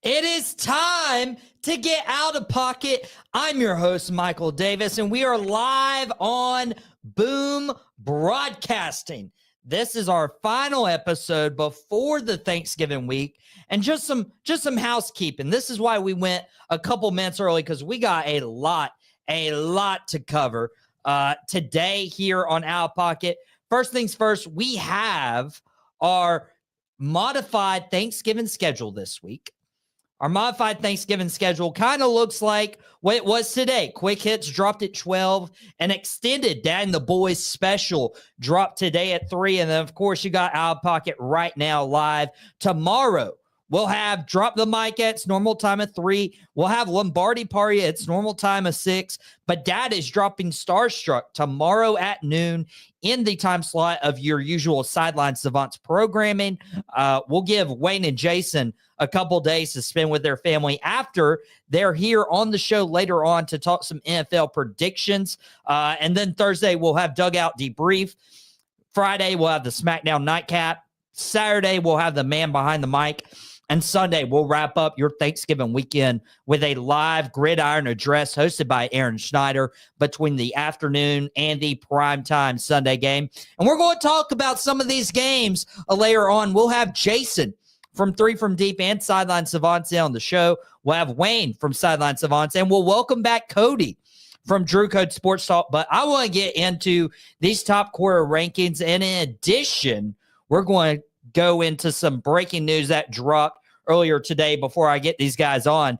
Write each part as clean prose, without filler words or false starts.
It is time to get out of pocket. I'm your host, Michael Davis, and we are live on Boom Broadcasting. This is our final episode before the Thanksgiving week, and just some housekeeping. This is why we went a couple minutes early, because we got a lot to cover today here on Out of Pocket. First things first, we have our modified Thanksgiving schedule this week. Our modified Thanksgiving schedule kind of looks like what it was today. Quick Hits dropped at 12. An extended Dad and the Boys special dropped today at 3. And then, of course, you got Out of Pocket right now live. Tomorrow, we'll have Drop the Mic at its normal time of 3. We'll have Lombardi Party at its normal time of 6. But Dad is dropping Starstruck tomorrow at noon in the time slot of your usual Sideline Savants programming. We'll give Wayne and Jason a couple days to spend with their family after they're here on the show later on to talk some NFL predictions. And then Thursday, we'll have Dugout Debrief. Friday, we'll have the SmackDown Nightcap. Saturday, we'll have the Man Behind the Mic. And Sunday, we'll wrap up your Thanksgiving weekend with a live Gridiron address hosted by Aaron Schneider between the afternoon and the primetime Sunday game. And we're going to talk about some of these games later on. We'll have Jason from 3 from Deep and Sideline Savants on the show. We'll have Wayne from Sideline Savants, and we'll welcome back Cody from Drew Code Sports Talk. But I want to get into these top quarter rankings. And in addition, we're going to go into some breaking news that dropped earlier today before I get these guys on.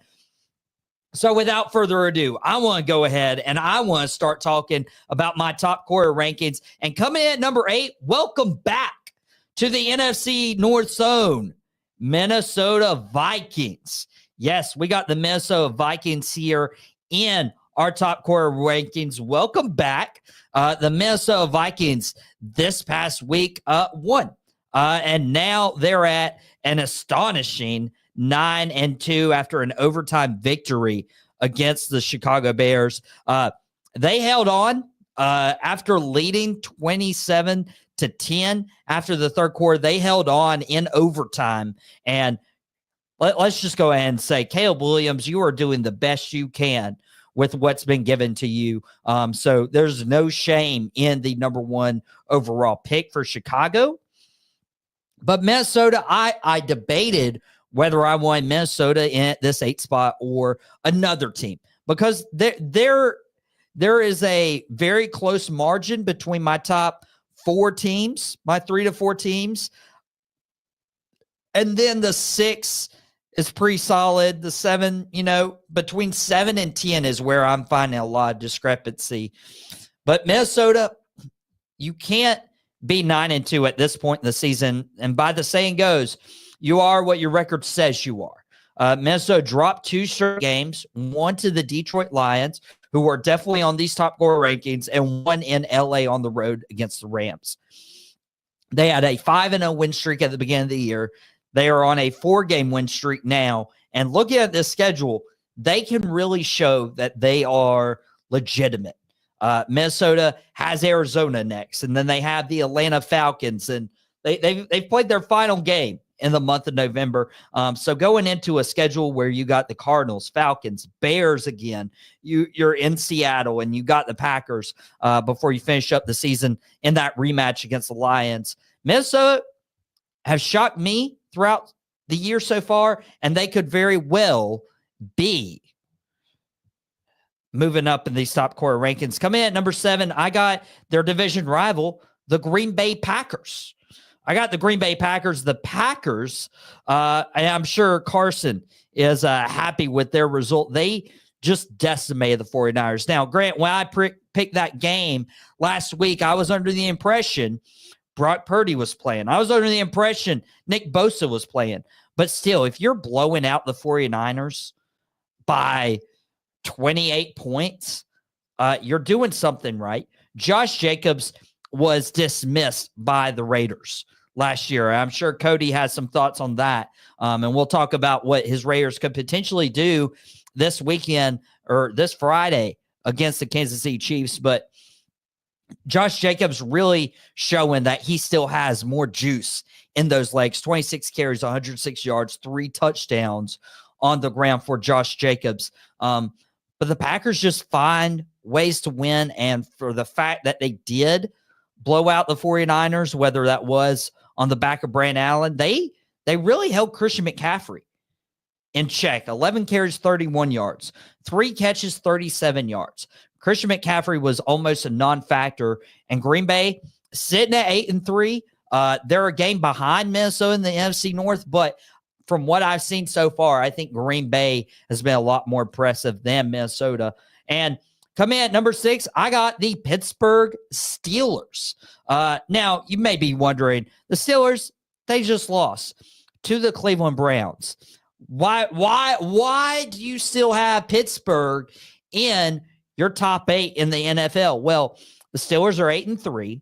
So without further ado, I want to go ahead and I want to start talking about my top quarter rankings. And coming in at number 8, welcome back to the NFC North Zone, Minnesota Vikings. Yes, we got the Minnesota Vikings here in our top quarter rankings. Welcome back. The Minnesota Vikings this past week won. And now they're at an astonishing 9-2 after an overtime victory against the Chicago Bears. They held on after leading 27-10 after the third quarter. They held on in overtime. And let's just go ahead and say, Caleb Williams, you are doing the best you can with what's been given to you. So there's no shame in the number 1 overall pick for Chicago. But Minnesota, I debated whether I wanted Minnesota in this 8 spot or another team, because there is a very close margin between my top 4 teams, my 3 to 4 teams. And then the 6 is pretty solid. The 7, between 7 and 10 is where I'm finding a lot of discrepancy. But Minnesota, you can't be 9-2 at this point in the season. And by the saying goes, you are what your record says you are. Minnesota dropped 2 straight games, one to the Detroit Lions, who are definitely on these top 4 rankings, and one in LA on the road against the Rams. They had a 5-0 win streak at the beginning of the year. They are on a 4-game win streak now. And looking at this schedule, they can really show that they are legitimate. Minnesota has Arizona next, and then they have the Atlanta Falcons, and they've played their final game in the month of November. So going into a schedule where you got the Cardinals, Falcons, Bears again, you're in Seattle, and you got the Packers before you finish up the season in that rematch against the Lions. Minnesota have shocked me throughout the year so far, and they could very well be moving up in these top quarter rankings. Coming in at number 7, I got their division rival, the Green Bay Packers. I got the Green Bay Packers. The Packers, and I'm sure Carson is happy with their result. They just decimated the 49ers. Now, Grant, when I picked that game last week, I was under the impression Brock Purdy was playing. I was under the impression Nick Bosa was playing. But still, if you're blowing out the 49ers by 28 points, you're doing something right. Josh Jacobs was dismissed by the Raiders last year. I'm sure Cody has some thoughts on that. And we'll talk about what his Raiders could potentially do this weekend or this Friday against the Kansas City Chiefs. But Josh Jacobs really showing that he still has more juice in those legs. 26 carries, 106 yards, 3 touchdowns on the ground for Josh Jacobs. But the Packers just find ways to win. And for the fact that they did blow out the 49ers, whether that was on the back of Brandon Allen, they really held Christian McCaffrey in check. 11 carries, 31 yards, 3 catches, 37 yards. Christian McCaffrey was almost a non-factor, and Green Bay sitting at 8-3. They're a game behind Minnesota in the NFC North, but from what I've seen so far, I think Green Bay has been a lot more impressive than Minnesota. And coming in at number 6, I got the Pittsburgh Steelers. Now, you may be wondering, the Steelers, they just lost to the Cleveland Browns. Why do you still have Pittsburgh in your top 8 in the NFL? Well, the Steelers are 8-3.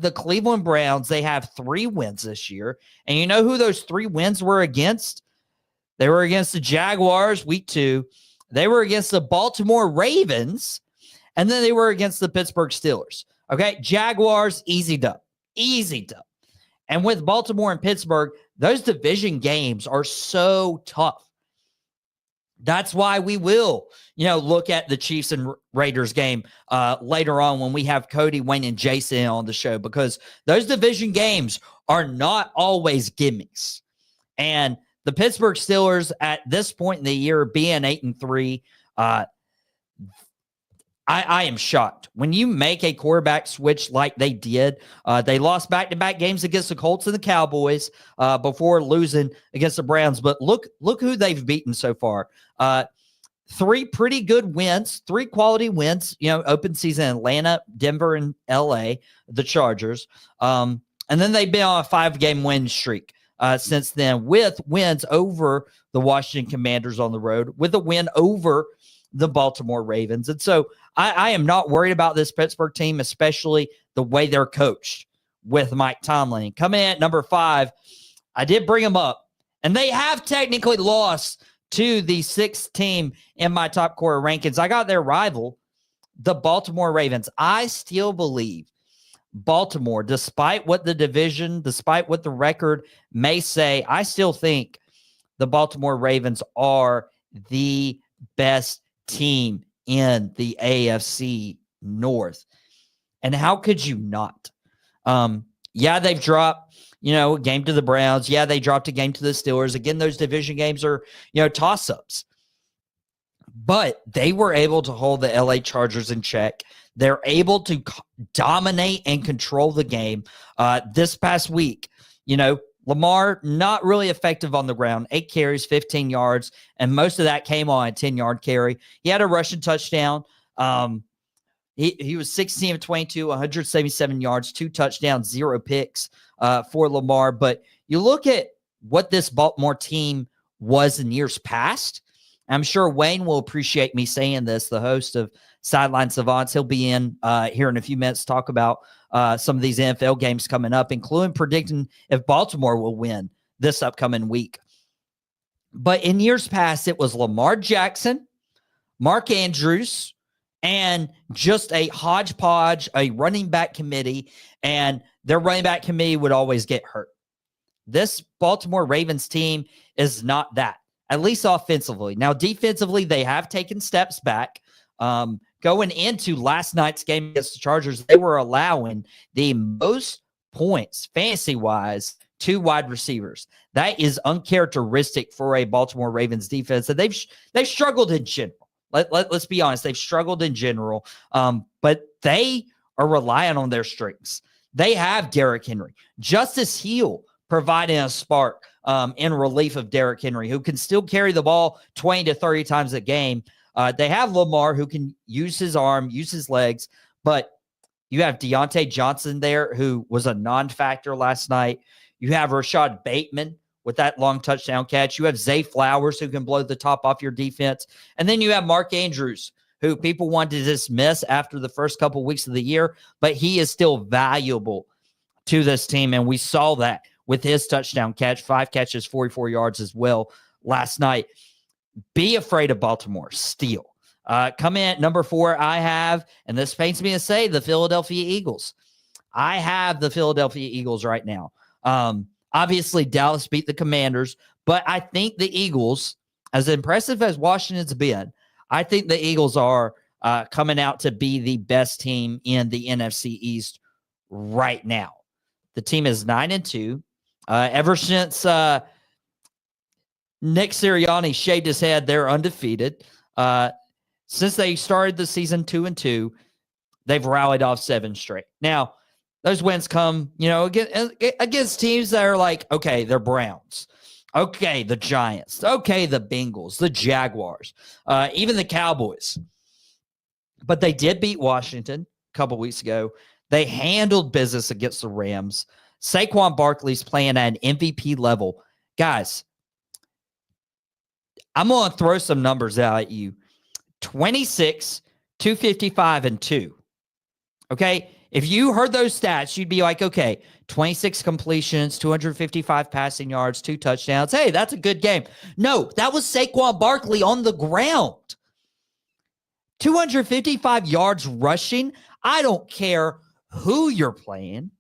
The Cleveland Browns, they have 3 wins this year. And you know who those 3 wins were against? They were against the Jaguars, week 2. They were against the Baltimore Ravens. And then they were against the Pittsburgh Steelers. Okay, Jaguars, easy dub. Easy dub. And with Baltimore and Pittsburgh, those division games are so tough. That's why we will, look at the Chiefs and Raiders game later on when we have Cody, Wayne, and Jason on the show, because those division games are not always gimmicks. And the Pittsburgh Steelers at this point in the year being 8-3, I am shocked. When you make a quarterback switch like they did, they lost back-to-back games against the Colts and the Cowboys before losing against the Browns. But look who they've beaten so far. 3 pretty good wins, 3 quality wins, open season: Atlanta, Denver, and LA, the Chargers. And then they've been on a 5-game win streak since then, with wins over the Washington Commanders on the road, with a win over the Baltimore Ravens. And so I am not worried about this Pittsburgh team, especially the way they're coached with Mike Tomlin. Coming in at number 5, I did bring them up, and they have technically lost to the 6th team in my top quarter rankings. I got their rival, the Baltimore Ravens. I still believe Baltimore, despite what the division, despite what the record may say, I still think the Baltimore Ravens are the best team in the AFC North. And how could you not? Yeah, they've dropped, a game to the Browns. Yeah, they dropped a game to the Steelers. Again, those division games are, toss-ups. But they were able to hold the LA Chargers in check. They're able to dominate and control the game. This past week, Lamar, not really effective on the ground. 8 carries, 15 yards, and most of that came on a 10-yard carry. He had a rushing touchdown. He was 16 of 22, 177 yards, 2 touchdowns, 0 picks for Lamar. But you look at what this Baltimore team was in years past. I'm sure Wayne will appreciate me saying this, the host of Sideline Savants. He'll be in here in a few minutes to talk about some of these NFL games coming up, including predicting if Baltimore will win this upcoming week. But in years past, it was Lamar Jackson, Mark Andrews, and just a hodgepodge, a running back committee, and their running back committee would always get hurt. This Baltimore Ravens team is not that, at least offensively. Now, defensively, they have taken steps back. Going into last night's game against the Chargers, they were allowing the most points, fantasy-wise, to wide receivers. That is uncharacteristic for a Baltimore Ravens defense. And they've struggled in general. Let's be honest. They've struggled in general, but they are relying on their strengths. They have Derrick Henry. Justice Hill providing a spark in relief of Derrick Henry, who can still carry the ball 20 to 30 times a game. They have Lamar, who can use his arm, use his legs, but you have Deontay Johnson there, who was a non-factor last night. You have Rashad Bateman with that long touchdown catch. You have Zay Flowers, who can blow the top off your defense. And then you have Mark Andrews, who people wanted to dismiss after the first couple of weeks of the year, but he is still valuable to this team. And we saw that with his touchdown catch, 5 catches, 44 yards as well last night. Be afraid of Baltimore still. Come in at number 4, I have, and this pains me to say, the Philadelphia Eagles. I have the Philadelphia Eagles right now. Obviously, Dallas beat the Commanders, but I think the Eagles as impressive as Washington's been, I think the Eagles are coming out to be the best team in the NFC East right now. The team is 9-2. Ever since Nick Sirianni shaved his head, they're undefeated. Since they started the season 2-2, they've rallied off 7 straight. Now, those wins come, against teams that are like, okay, they're Browns. Okay, the Giants. Okay, the Bengals, the Jaguars, even the Cowboys. But they did beat Washington a couple weeks ago. They handled business against the Rams. Saquon Barkley's playing at an MVP level. Guys, I'm going to throw some numbers out at you. 26, 255, and 2. Okay? If you heard those stats, you'd be like, okay, 26 completions, 255 passing yards, 2 touchdowns. Hey, that's a good game. No, that was Saquon Barkley on the ground. 255 yards rushing. I don't care who you're playing.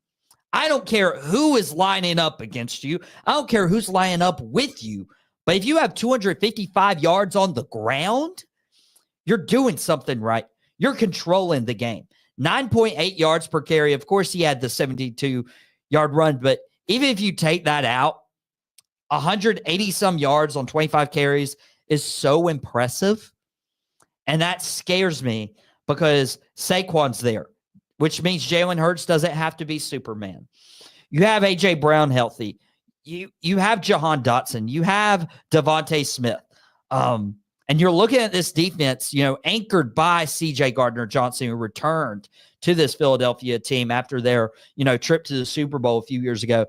I don't care who is lining up against you. I don't care who's lining up with you. But if you have 255 yards on the ground, you're doing something right. You're controlling the game. 9.8 yards per carry. Of course, he had the 72-yard run, but even if you take that out, 180-some yards on 25 carries is so impressive. And that scares me because Saquon's there, which means Jalen Hurts doesn't have to be Superman. You have A.J. Brown healthy. You have Jahan Dotson. You have Devontae Smith. And you're looking at this defense, anchored by C.J. Gardner-Johnson, who returned to this Philadelphia team after their, trip to the Super Bowl a few years ago.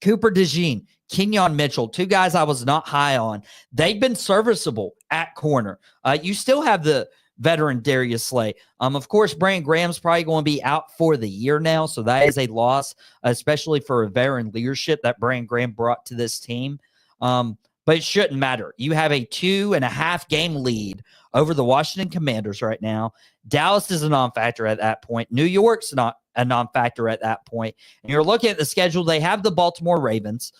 Cooper DeJean, Kenyon Mitchell, 2 guys I was not high on. They've been serviceable at corner. You still have the veteran Darius Slay. Of course, Brandon Graham's probably going to be out for the year now, so that is a loss, especially for a veteran leadership that Brandon Graham brought to this team. But it shouldn't matter. You have a 2.5 game lead over the Washington Commanders right now. Dallas is a non-factor at that point. New York's not a non-factor at that point. And you're looking at the schedule. They have the Baltimore Ravens.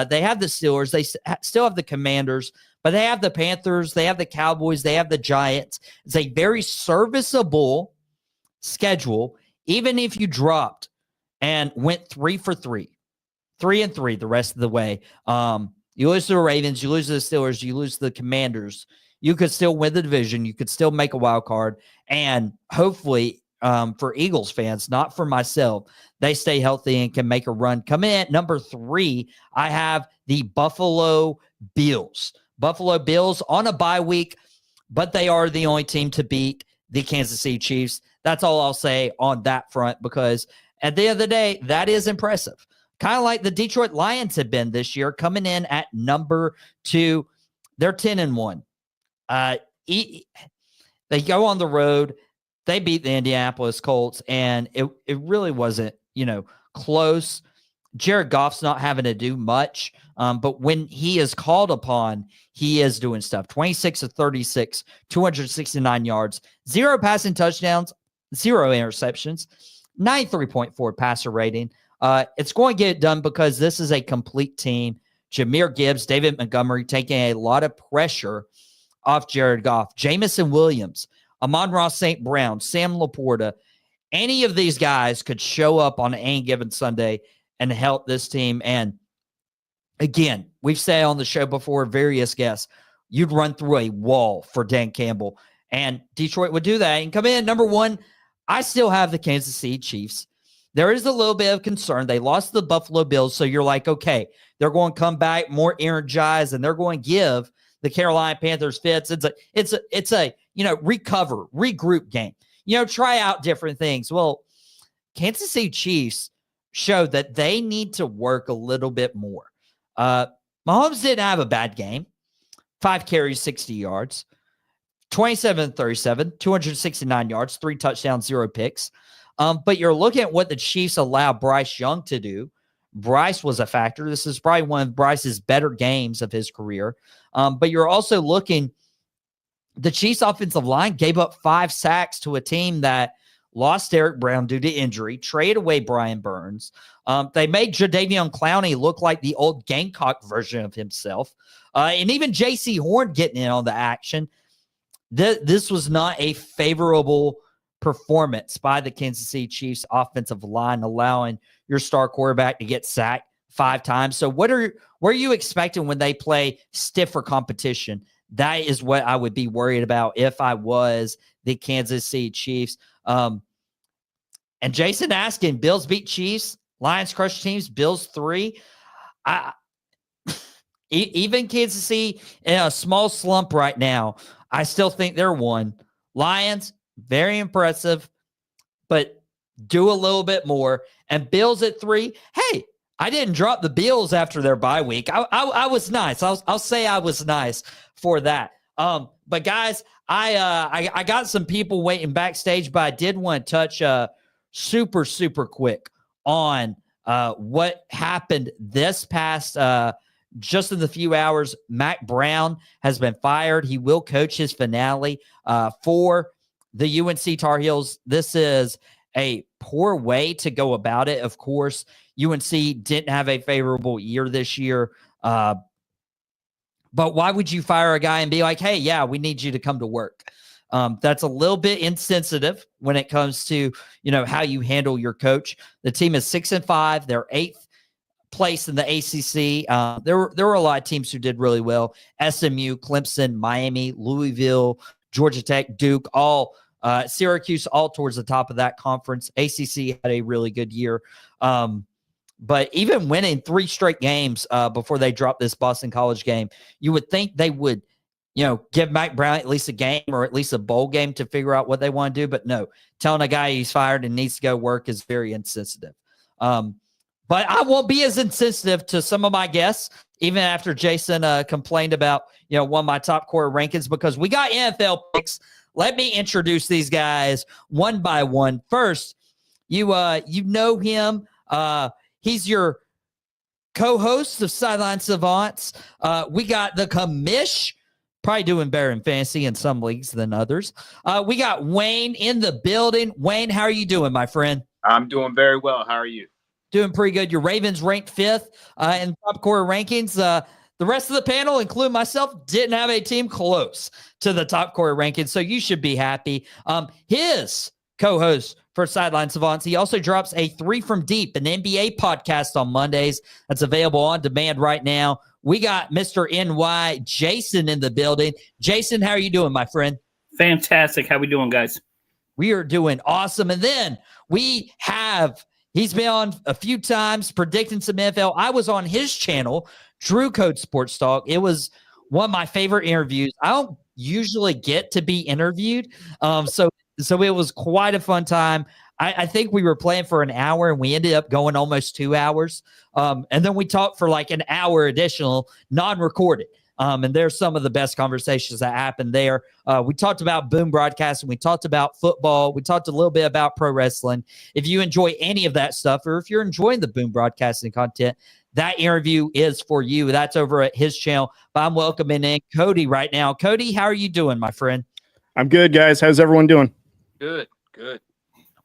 They have the Steelers. They still have the Commanders. But they have the Panthers. They have the Cowboys. They have the Giants. It's a very serviceable schedule, even if you dropped and went 3 for 3. 3-3 the rest of the way. You lose to the Ravens, you lose to the Steelers, you lose to the Commanders. You could still win the division. You could still make a wild card. And hopefully, for Eagles fans, not for myself, they stay healthy and can make a run. Coming in at number 3, I have the Buffalo Bills. Buffalo Bills on a bye week, but they are the only team to beat the Kansas City Chiefs. That's all I'll say on that front, because at the end of the day, that is impressive. Kind of like the Detroit Lions have been this year, coming in at number 2. They're 10-1. They go on the road. They beat the Indianapolis Colts, and it really wasn't, close. Jared Goff's not having to do much, but when he is called upon, he is doing stuff. 26 of 36, 269 yards, 0 passing touchdowns, 0 interceptions, 93.4 passer rating. It's going to get it done because this is a complete team. Jahmyr Gibbs, David Montgomery taking a lot of pressure off Jared Goff. Jamison Williams, Amon-Ra St. Brown, Sam Laporta. Any of these guys could show up on any given Sunday and help this team. And again, we've said on the show before, various guests, you'd run through a wall for Dan Campbell. And Detroit would do that and come in. Number 1, I still have the Kansas City Chiefs. There is a little bit of concern. They lost the Buffalo Bills, so you're like, okay, they're going to come back more energized, and they're going to give the Carolina Panthers fits. It's a recover, regroup game. Try out different things. Well, Kansas City Chiefs showed that they need to work a little bit more. Mahomes didn't have a bad game. 5 carries, 60 yards, 27-37, 269 yards, 3 touchdowns, 0 picks. But you're looking at what the Chiefs allowed Bryce Young to do. Bryce was a factor. This is probably one of Bryce's better games of his career. But you're also looking, the Chiefs offensive line gave up 5 sacks to a team that lost Derek Brown due to injury, traded away Brian Burns. They made Jadeveon Clowney look like the old Gamecock version of himself. And even J.C. Horn getting in on the action. This was not a favorable performance by the Kansas City Chiefs offensive line, allowing your star quarterback to get sacked 5 times. So what are you expecting when they play stiffer competition? That is what I would be worried about if I was the Kansas City Chiefs. And Jason asking, Bills beat Chiefs, Lions crush teams, Bills 3. Even Kansas City in a small slump right now, I still think they're 1. Lions, very impressive, but do a little bit more. And Bills at 3. Hey, I didn't drop the Bills after their bye week. I was nice. I'll say I was nice for that. But guys, I got some people waiting backstage, but I did want to touch super quick on what happened this past just in the few hours. Mack Brown has been fired. He will coach his finale for the UNC Tar Heels. This is a poor way to go about it. Of course, UNC didn't have a favorable year this year. But why would you fire a guy and be like, hey, yeah, we need you to come to work? That's a little bit insensitive when it comes to, how you handle your coach. The team is 6-5. They're 8th place in the ACC. There were a lot of teams who did really well. SMU, Clemson, Miami, Louisville, Georgia Tech, Duke, all Syracuse, all towards the top of that conference. ACC had a really good year. But even winning 3 straight games before they dropped this Boston College game, you would think they would, give Mack Brown at least a game or at least a bowl game to figure out what they want to do. But no, telling a guy he's fired and needs to go work is very insensitive. But I won't be as insensitive to some of my guests, even after Jason complained about, one of my top core rankings, because we got NFL picks. Let me introduce these guys one by one. First, you know him. He's your co-host of Sideline Savants. We got the commish, probably doing better in fantasy in some leagues than others. We got Wayne in the building. Wayne, how are you doing, my friend? I'm doing very well. How are you? Doing pretty good. Your Ravens ranked 5th in top core rankings. The rest of the panel, including myself, didn't have a team close to the top core rankings, so you should be happy. His co-host for Sideline Savants, he also drops a 3 from Deep, an NBA podcast on Mondays that's available on demand right now. We got Mr. NY, Jason, in the building. Jason, how are you doing, my friend? Fantastic. How we doing, guys? We are doing awesome. And then we have... He's been on a few times predicting some NFL. I was on his channel, Drew Code Sports Talk. It was one of my favorite interviews. I don't usually get to be interviewed. So it was quite a fun time. I think we were playing for an hour and we ended up going almost 2 hours. And then we talked for like an hour additional, non-recorded. And there's some of the best conversations that happened there. We talked about boom broadcasting. We talked about football. We talked a little bit about pro wrestling. If you enjoy any of that stuff, or if you're enjoying the boom broadcasting content, that interview is for you. That's over at his channel. But I'm welcoming in Cody right now. Cody, how are you doing, my friend? I'm good, guys. How's everyone doing? Good.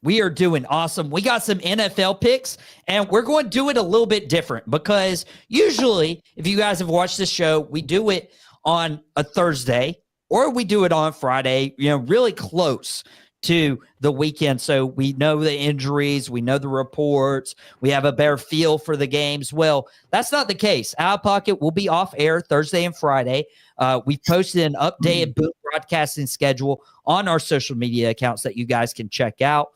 We are doing awesome. We got some NFL picks, and we're going to do it a little bit different because usually, if you guys have watched the show, we do it on a Thursday or we do it on Friday, really close to the weekend. So we know the injuries, we know the reports, we have a better feel for the games. Well, that's not the case. Outta Pocket will be off air Thursday and Friday. We've posted an updated boom broadcasting schedule on our social media accounts that you guys can check out.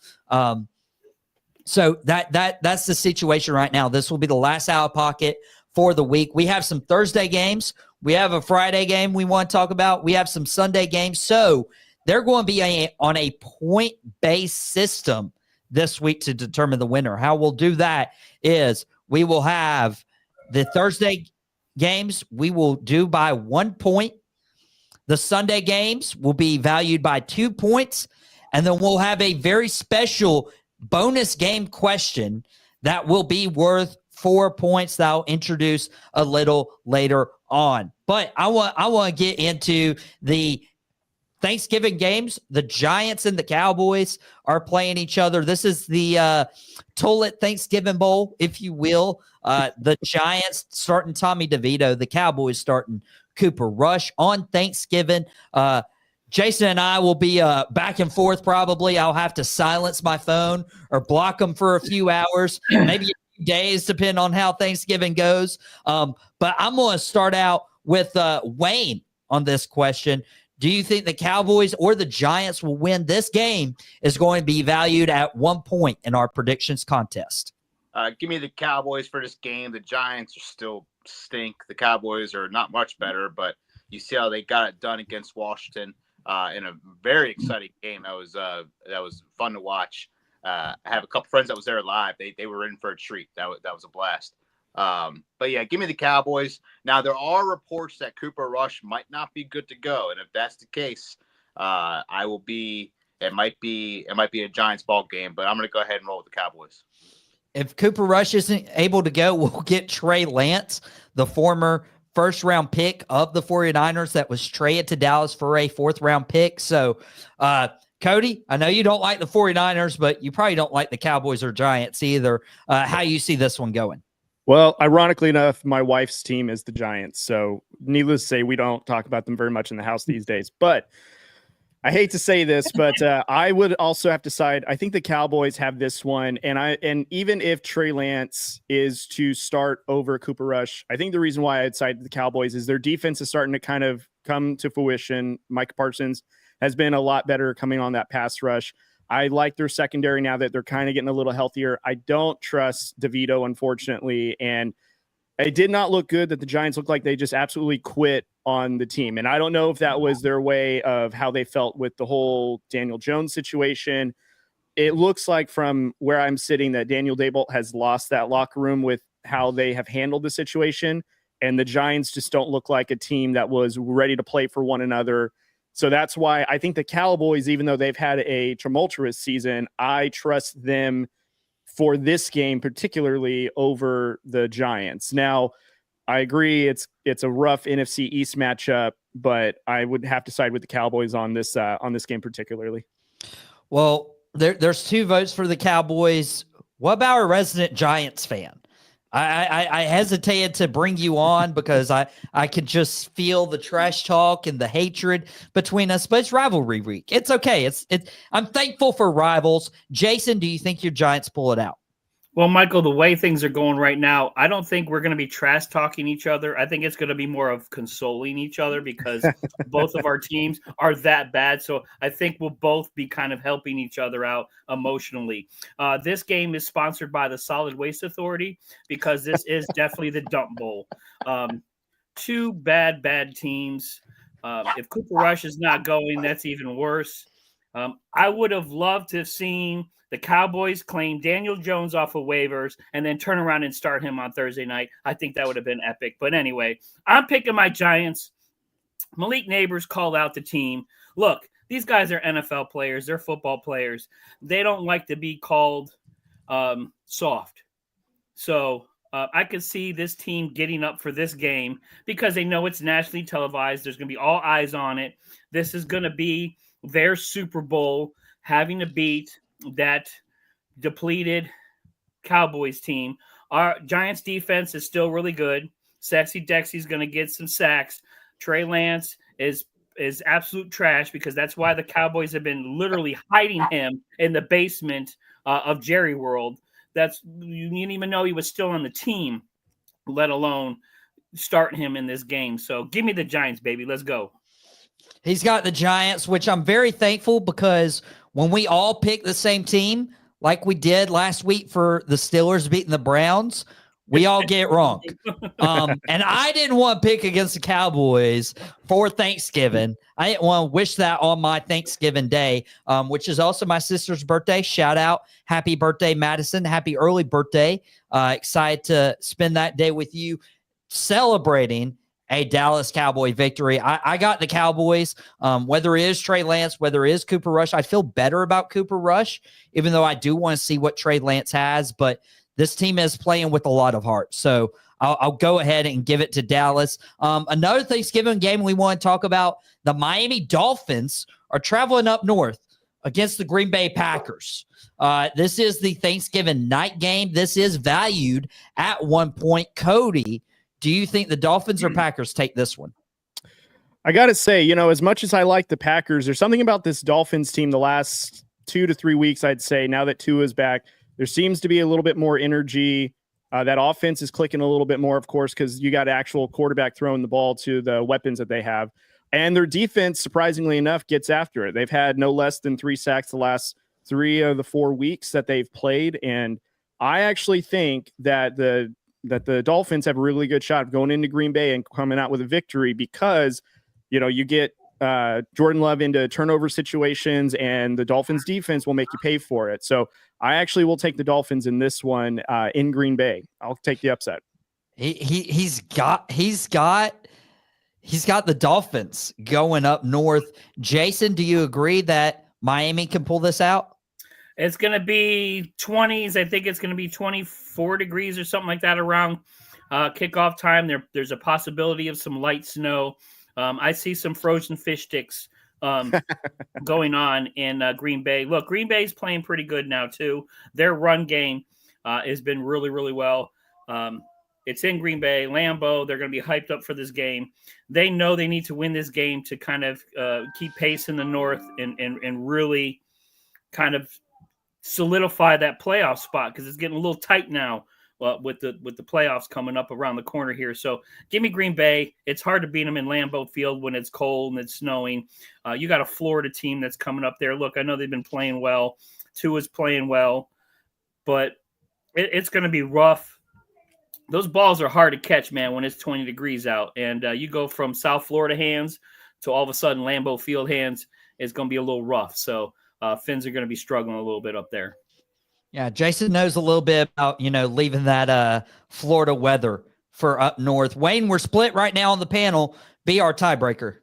So that's the situation right now. This will be the last Outta Pocket for the week. We have some Thursday games. We have a Friday game we want to talk about. We have some Sunday games. So they're going to be on a point-based system this week to determine the winner. How we'll do that is we will have the Thursday games we will do by 1 point. The Sunday games will be valued by 2 points. And then we'll have a very special bonus game question that will be worth 4 points that I'll introduce a little later on. But I want to get into the Thanksgiving games, the Giants and the Cowboys are playing each other. This is the Toilet Thanksgiving Bowl, if you will. The Giants starting Tommy DeVito, the Cowboys starting Cooper Rush on Thanksgiving. Jason and I will be back and forth probably. I'll have to silence my phone or block them for a few hours, maybe a few days, depending on how Thanksgiving goes. But I'm going to start out with Wayne on this question. Do you think the Cowboys or the Giants will win this game is going to be valued at 1 point in our predictions contest? Give me the Cowboys for this game. The Giants are still stink. The Cowboys are not much better, but you see how they got it done against Washington in a very exciting game. That was fun to watch. I have a couple friends that was there live. They were in for a treat. That was a blast. But yeah, give me the Cowboys. Now there are reports that Cooper Rush might not be good to go, and if that's the case, it might be a Giants ball game. But I'm going to go ahead and roll with the Cowboys. If Cooper Rush isn't able to go, we'll get Trey Lance, the former first-round pick of the 49ers that was traded to Dallas for a fourth-round pick. So, Cody, I know you don't like the 49ers, but you probably don't like the Cowboys or Giants either. How you see this one going? Well, ironically enough, my wife's team is the Giants. So needless to say, we don't talk about them very much in the house these days. But I hate to say this, but I would also have to side. I think the Cowboys have this one. And even if Trey Lance is to start over Cooper Rush, I think the reason why I'd side the Cowboys is their defense is starting to kind of come to fruition. Mike Parsons has been a lot better coming on that pass rush. I like their secondary now that they're kind of getting a little healthier. I don't trust DeVito, unfortunately. And it did not look good that the Giants looked like they just absolutely quit on the team. And I don't know if that was their way of how they felt with the whole Daniel Jones situation. It looks like from where I'm sitting that Daniel Daboll has lost that locker room with how they have handled the situation. And the Giants just don't look like a team that was ready to play for one another. So that's why I think the Cowboys, even though they've had a tumultuous season, I trust them for this game, particularly over the Giants. Now, I agree it's a rough NFC East matchup, but I would have to side with the Cowboys on this game particularly. Well, there's 2 votes for the Cowboys. What about a resident Giants fan? I hesitated to bring you on because I could just feel the trash talk and the hatred between us, but it's rivalry week. It's okay. I'm thankful for rivals. Jason, do you think your Giants pull it out? Well, Michael, the way things are going right now, I don't think we're going to be trash talking each other. I think it's going to be more of consoling each other because both of our teams are that bad. So I think we'll both be kind of helping each other out emotionally. This game is sponsored by the Solid Waste Authority because this is definitely the dump bowl. 2 bad teams. If Cooper Rush is not going, that's even worse. I would have loved to have seen the Cowboys claim Daniel Jones off of waivers and then turn around and start him on Thursday night. I think that would have been epic. But anyway, I'm picking my Giants. Malik Neighbors called out the team. Look, these guys are NFL players. They're football players. They don't like to be called soft. So I could see this team getting up for this game because they know it's nationally televised. There's going to be all eyes on it. This is going to be their Super Bowl, having to beat that depleted Cowboys team. Our Giants defense is still really good. Sexy Dexy's going to get some sacks. Trey Lance is absolute trash because that's why the Cowboys have been literally hiding him in the basement of Jerry World. You didn't even know he was still on the team, let alone starting him in this game. So give me the Giants, baby. Let's go. He's got the Giants, which I'm very thankful because when we all pick the same team, like we did last week for the Steelers beating the Browns, we all get it wrong. And I didn't want to pick against the Cowboys for Thanksgiving. I didn't want to wish that on my Thanksgiving day, which is also my sister's birthday. Shout out. Happy birthday, Madison. Happy early birthday. Excited to spend that day with you celebrating a Dallas Cowboy victory. I got the Cowboys, whether it is Trey Lance, whether it is Cooper Rush. I feel better about Cooper Rush, even though I do want to see what Trey Lance has. But this team is playing with a lot of heart. So I'll go ahead and give it to Dallas. Another Thanksgiving game we want to talk about, the Miami Dolphins are traveling up north against the Green Bay Packers. This is the Thanksgiving night game. This is valued at 1 point. Cody, do you think the Dolphins or Packers take this one? I got to say, as much as I like the Packers, there's something about this Dolphins team the last 2 to 3 weeks, I'd say, now that Tua is back, there seems to be a little bit more energy. That offense is clicking a little bit more, of course, because you got actual quarterback throwing the ball to the weapons that they have. And their defense, surprisingly enough, gets after it. They've had no less than 3 sacks the last 3 of the 4 weeks that they've played. And I actually think that the Dolphins have a really good shot of going into Green Bay and coming out with a victory because, you get Jordan Love into turnover situations and the Dolphins defense will make you pay for it. So I actually will take the Dolphins in this one in Green Bay. I'll take the upset. He's got the Dolphins going up north. Jason, do you agree that Miami can pull this out? It's going to be 20s. I think it's going to be 24 degrees or something like that around kickoff time. There's a possibility of some light snow. I see some frozen fish sticks going on in Green Bay. Look, Green Bay's playing pretty good now, too. Their run game has been really, really well. It's in Green Bay, Lambeau. They're going to be hyped up for this game. They know they need to win this game to kind of keep pace in the North and really kind of solidify that playoff spot because it's getting a little tight now with the playoffs coming up around the corner here. So give me Green Bay. It's hard to beat them in Lambeau Field when it's cold and it's snowing. You got a Florida team that's coming up there. Look, I know they've been playing well. Tua's playing well, but it's going to be rough. Those balls are hard to catch, man, when it's 20 degrees out. And you go from South Florida hands to all of a sudden Lambeau Field hands. It's going to be a little rough. So Finns are going to be struggling a little bit up there. Yeah, Jason knows a little bit about, leaving that Florida weather for up north. Wayne, we're split right now on the panel. Be our tiebreaker.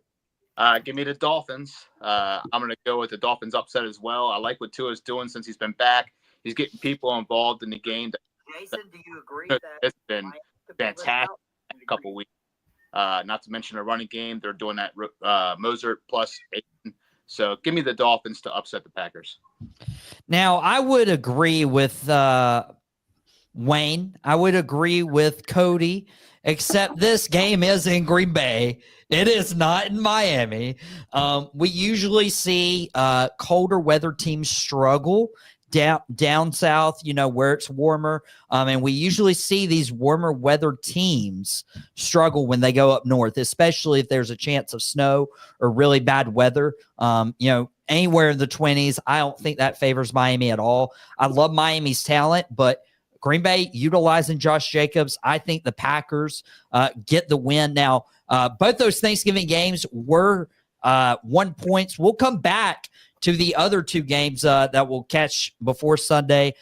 Give me the Dolphins. I'm going to go with the Dolphins upset as well. I like what Tua's doing since he's been back. He's getting people involved in the game. Jason, do you agree it's been fantastic a couple weeks. Not to mention a running game. They're doing that Mozart plus 8. So give me the Dolphins to upset the Packers. Now, I would agree with Wayne. I would agree with Cody, except this game is in Green Bay. It is not in Miami. We usually see colder weather teams struggle down south, where it's warmer. And we usually see these warmer weather teams struggle when they go up north, especially if there's a chance of snow or really bad weather. Anywhere in the 20s, I don't think that favors Miami at all. I love Miami's talent, but Green Bay utilizing Josh Jacobs, I think the Packers get the win. Now, both those Thanksgiving games were 1 point. We'll come back to the other 2 games that we'll catch before Sunday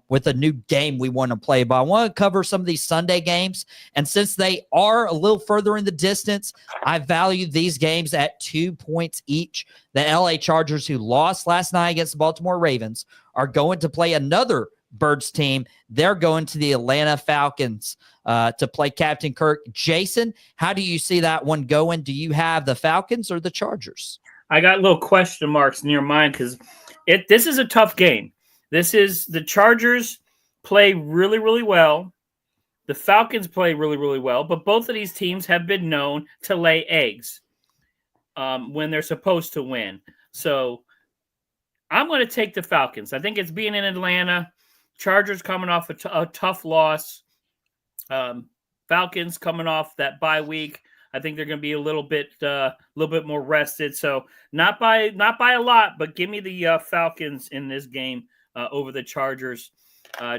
with a new game we want to play. But I want to cover some of these Sunday games. And since they are a little further in the distance, I value these games at 2 points each. The LA Chargers, who lost last night against the Baltimore Ravens, are going to play another Birds team. They're going to the Atlanta Falcons to play Captain Kirk. Jason, how do you see that one going? Do you have the Falcons or the Chargers? I got little question marks near mine because this is a tough game. This is the Chargers play really, really well. The Falcons play really, really well, but both of these teams have been known to lay eggs when they're supposed to win. So I'm going to take the Falcons. I think it's being in Atlanta. Chargers coming off a tough loss. Falcons coming off that bye week. I think they're going to be a little bit more rested. So not by a lot, but give me the Falcons in this game over the Chargers.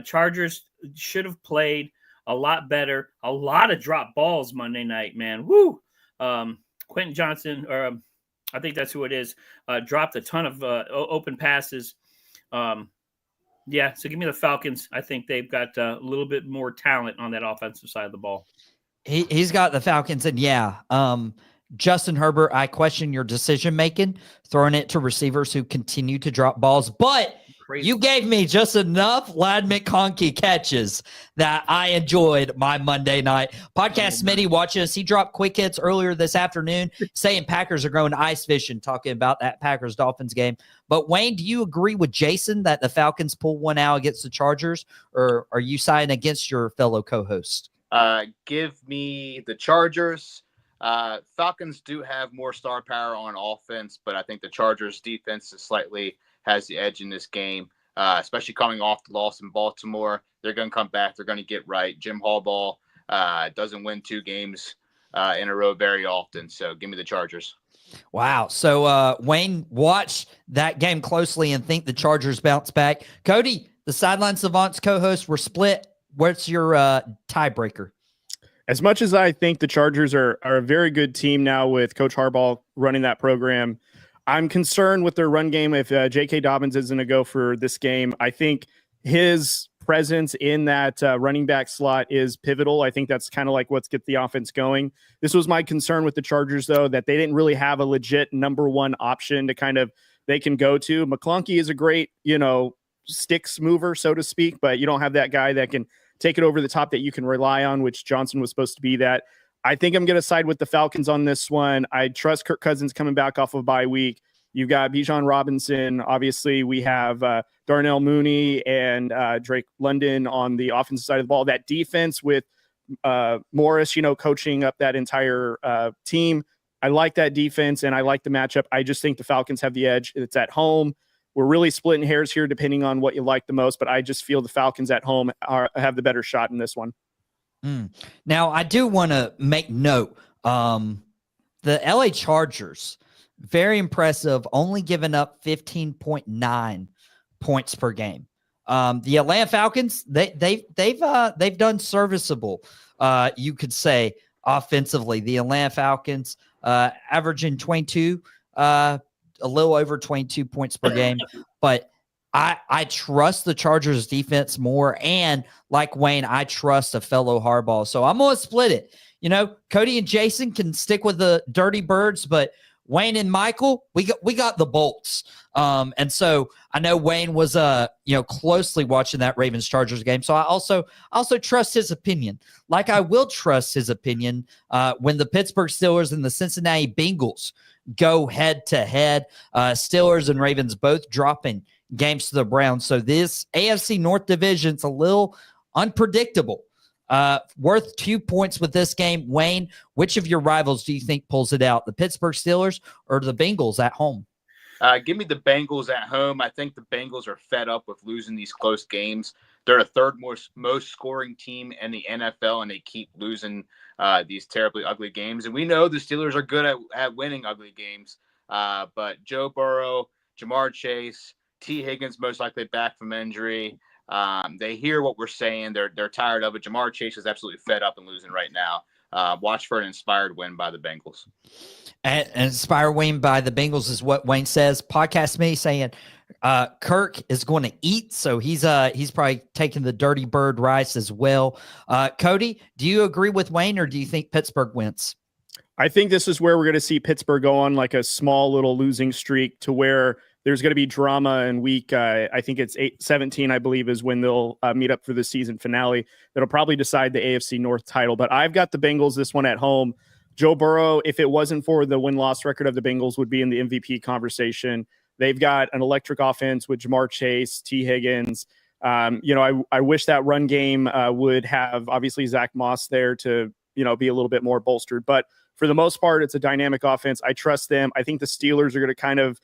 Chargers should have played a lot better. A lot of drop balls Monday night, man. Woo! Quentin Johnson, or I think that's who it is, dropped a ton of open passes. So give me the Falcons. I think they've got a little bit more talent on that offensive side of the ball. He's got the Falcons, and Justin Herbert, I question your decision-making, throwing it to receivers who continue to drop balls. But You gave me just enough Lad McConkey catches that I enjoyed my Monday night. Podcast Smitty watching us. He dropped quick hits earlier this afternoon saying Packers are going to ice fishing, talking about that Packers-Dolphins game. But, Wayne, do you agree with Jason that the Falcons pull one out against the Chargers, or are you siding against your fellow co-host? Give me the Chargers. Falcons do have more star power on offense, but I think the Chargers defense has the edge in this game, especially coming off the loss in Baltimore. They're going to come back. They're going to get right. Jim Harbaugh doesn't win 2 games in a row very often, so give me the Chargers. Wow. So, Wayne, watch that game closely and think the Chargers bounce back. Cody, the Sideline Savants co-host, we're split. What's your tiebreaker? As much as I think the Chargers are a very good team now with Coach Harbaugh running that program, I'm concerned with their run game if J.K. Dobbins isn't a go for this game. I think his presence in that running back slot is pivotal. I think that's kind of like what's get the offense going. This was my concern with the Chargers, though, that they didn't really have a legit number one option to they can go to. McClunky is a great, sticks mover, so to speak, but you don't have that guy that can take it over the top that you can rely on, which Johnson was supposed to be that. I think I'm going to side with the Falcons on this one. I trust Kirk Cousins coming back off of bye week. You've got Bijan Robinson. Obviously, we have Darnell Mooney and Drake London on the offensive side of the ball. That defense with Morris, coaching up that entire team. I like that defense, and I like the matchup. I just think the Falcons have the edge. It's at home. We're really splitting hairs here depending on what you like the most, but I just feel the Falcons at home have the better shot in this one. Now, I do want to make note, the LA Chargers, very impressive, only giving up 15.9 points per game. The Atlanta Falcons, they've done serviceable, you could say, offensively. The Atlanta Falcons averaging 22, a little over 22 points per game, but I trust the Chargers defense more. And like Wayne, I trust a fellow Harbaugh. So I'm going to split it. Cody and Jason can stick with the Dirty Birds, but Wayne and Michael, we got the Bolts. And so I know Wayne was, closely watching that Ravens Chargers game. So I also trust his opinion. Like I will trust his opinion when the Pittsburgh Steelers and the Cincinnati Bengals go head to head. Steelers and Ravens both dropping games to the Browns. So this AFC North division's a little unpredictable. Worth 2 points with this game. Wayne, which of your rivals do you think pulls it out? The Pittsburgh Steelers or the Bengals at home? Give me the Bengals at home. I think the Bengals are fed up with losing these close games. They're the third most scoring team in the NFL, and they keep losing these terribly ugly games. And we know the Steelers are good at winning ugly games. But Joe Burrow, Jamar Chase, T. Higgins most likely back from injury. They hear what we're saying. They're tired of it. Jamar Chase is absolutely fed up and losing right now. Watch for an inspired win by the Bengals. An inspired win by the Bengals is what Wayne says. Podcast me saying Kirk is going to eat, so he's probably taking the Dirty Bird rice as well. Cody, do you agree with Wayne, or do you think Pittsburgh wins? I think this is where we're going to see Pittsburgh go on like a small little losing streak to where there's going to be drama in week, I think it's 17, I believe, is when they'll meet up for the season finale. That'll probably decide the AFC North title. But I've got the Bengals this one at home. Joe Burrow, if it wasn't for the win-loss record of the Bengals, would be in the MVP conversation. They've got an electric offense with Jamar Chase, T. Higgins. I wish that run game would have, obviously, Zach Moss there to, be a little bit more bolstered. But for the most part, it's a dynamic offense. I trust them. I think the Steelers are going to kind of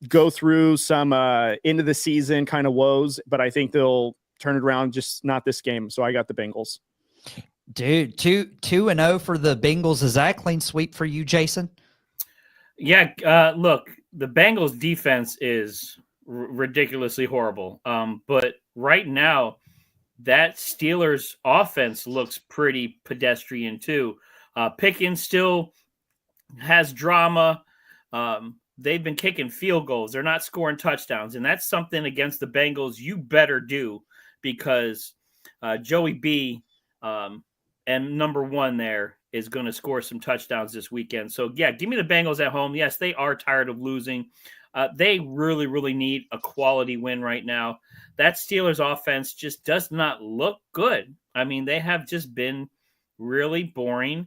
go through some end of the season kind of woes, but I think they'll turn it around, just not this game. So I got the Bengals. Dude, 2-0 for the Bengals. Is that a clean sweep for you, Jason? Yeah, look, the Bengals defense is ridiculously horrible. But right now, that Steelers offense looks pretty pedestrian too. Pickens still has drama. They've been kicking field goals. They're not scoring touchdowns. And that's something against the Bengals you better do, because Joey B and number one there is going to score some touchdowns this weekend. So, yeah, give me the Bengals at home. Yes, they are tired of losing. They really, really need a quality win right now. That Steelers offense just does not look good. I mean, they have just been really boring.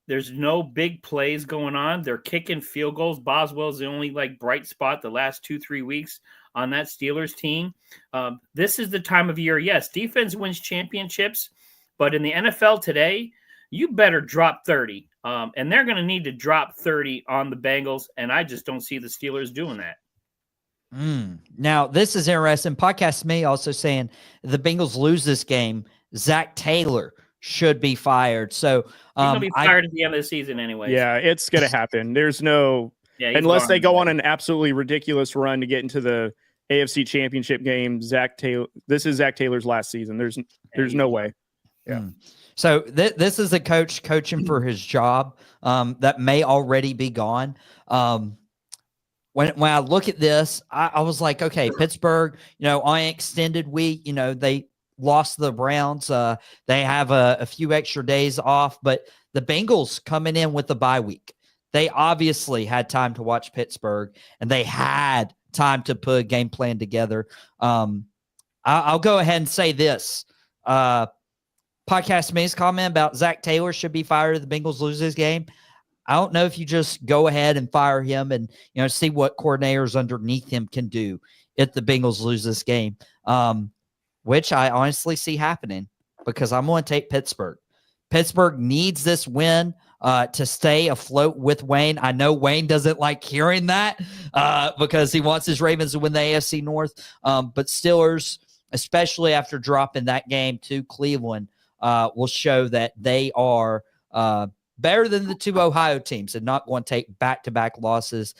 There's no big plays going on. They're kicking field goals. Boswell's the only bright spot the last 2-3 weeks on that Steelers team. This is the time of year. Yes, defense wins championships, but in the NFL today, you better drop 30. And they're going to need to drop 30 on the Bengals, and I just don't see the Steelers doing that. Now, this is interesting. Podcast Me also saying the Bengals lose this game, Zach Taylor should be fired. So he's going to be fired at the end of the season anyway. Yeah, it's going to happen. There's no unless they go on an absolutely ridiculous run to get into the AFC Championship game. Zach Taylor. This is Zach Taylor's last seaon. There's no way. Yeah. So this is a coach coaching for his job that may already be gone. When I look at this, I was like, okay, Pittsburgh, on extended week, they lost the Browns. They have a few extra days off, but the Bengals coming in with the bye week. They obviously had time to watch Pittsburgh, and they had time to put a game plan together. I'll go ahead and say this. Podcast Me's comment about Zach Taylor should be fired if the Bengals lose this game. I don't know if you just go ahead and fire him and see what coordinators underneath him can do if the Bengals lose this game, which I honestly see happening because I'm going to take Pittsburgh. Pittsburgh needs this win to stay afloat with Wayne. I know Wayne doesn't like hearing that because he wants his Ravens to win the AFC North, but Steelers, especially after dropping that game to Cleveland, will show that they are better than the two Ohio teams and not going to take back-to-back losses.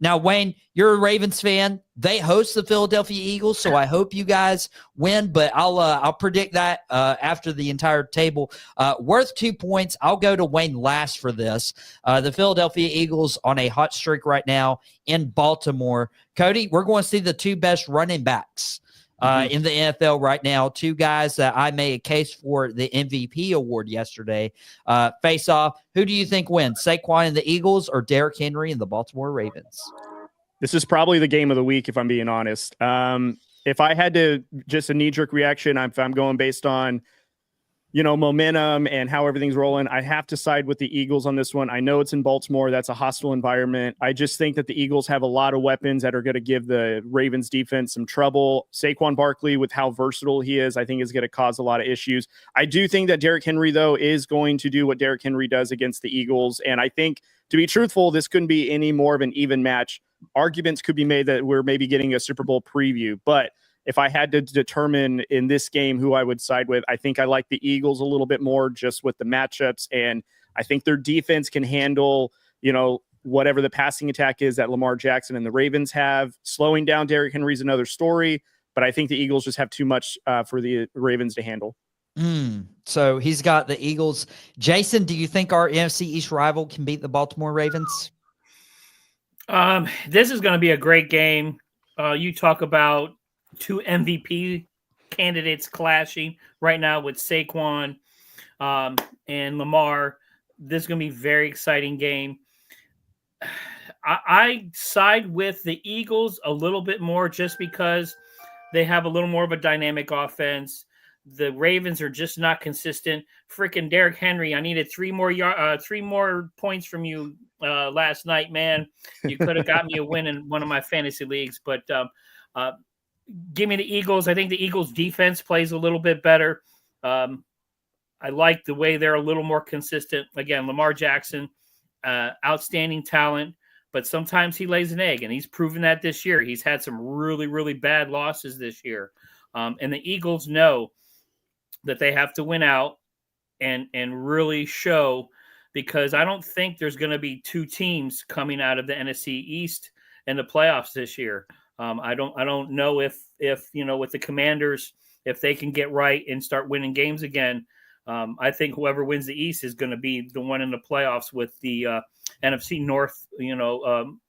Now, Wayne, you're a Ravens fan. They host the Philadelphia Eagles, so I hope you guys win, but I'll predict that after the entire table. Worth 2 points. I'll go to Wayne last for this. The Philadelphia Eagles on a hot streak right now in Baltimore. Cody, we're going to see the two best running backs in the NFL right now. Two guys that I made a case for the MVP award yesterday. Face off. Who do you think wins? Saquon and the Eagles or Derrick Henry and the Baltimore Ravens? This is probably the game of the week, if I'm being honest. If I had to just a knee-jerk reaction, if I'm going based on momentum and how everything's rolling, I have to side with the Eagles on this one. I know it's in Baltimore. That's a hostile environment. I just think that the Eagles have a lot of weapons that are going to give the Ravens defense some trouble. Saquon Barkley, with how versatile he is, I think is going to cause a lot of issues. I do think that Derrick Henry, though, is going to do what Derrick Henry does against the Eagles. And I think, to be truthful, this couldn't be any more of an even match. Arguments could be made that we're maybe getting a Super Bowl preview, but if I had to determine in this game who I would side with, I think I like the Eagles a little bit more just with the matchups. And I think their defense can handle, whatever the passing attack is that Lamar Jackson and the Ravens have. Slowing down Derrick Henry's another story, but I think the Eagles just have too much for the Ravens to handle. So he's got the Eagles. Jason, do you think our NFC East rival can beat the Baltimore Ravens? This is going to be a great game. You talk about two MVP candidates clashing right now with Saquon and Lamar. This is going to be a very exciting game. I side with the Eagles a little bit more just because they have a little more of a dynamic offense. The Ravens are just not consistent. Freaking Derrick Henry, I needed three more points from you last night, man. You could have got me a win in one of my fantasy leagues, but give me the Eagles. I think the Eagles defense plays a little bit better. I like the way they're a little more consistent. Again, Lamar Jackson, outstanding talent, but sometimes he lays an egg, and he's proven that this year. He's had some really, really bad losses this year. And the Eagles know that they have to win out and really show, because I don't think there's going to be two teams coming out of the NFC East in the playoffs this year. I don't know if with the Commanders, if they can get right and start winning games again. I think whoever wins the East is going to be the one in the playoffs with the NFC North,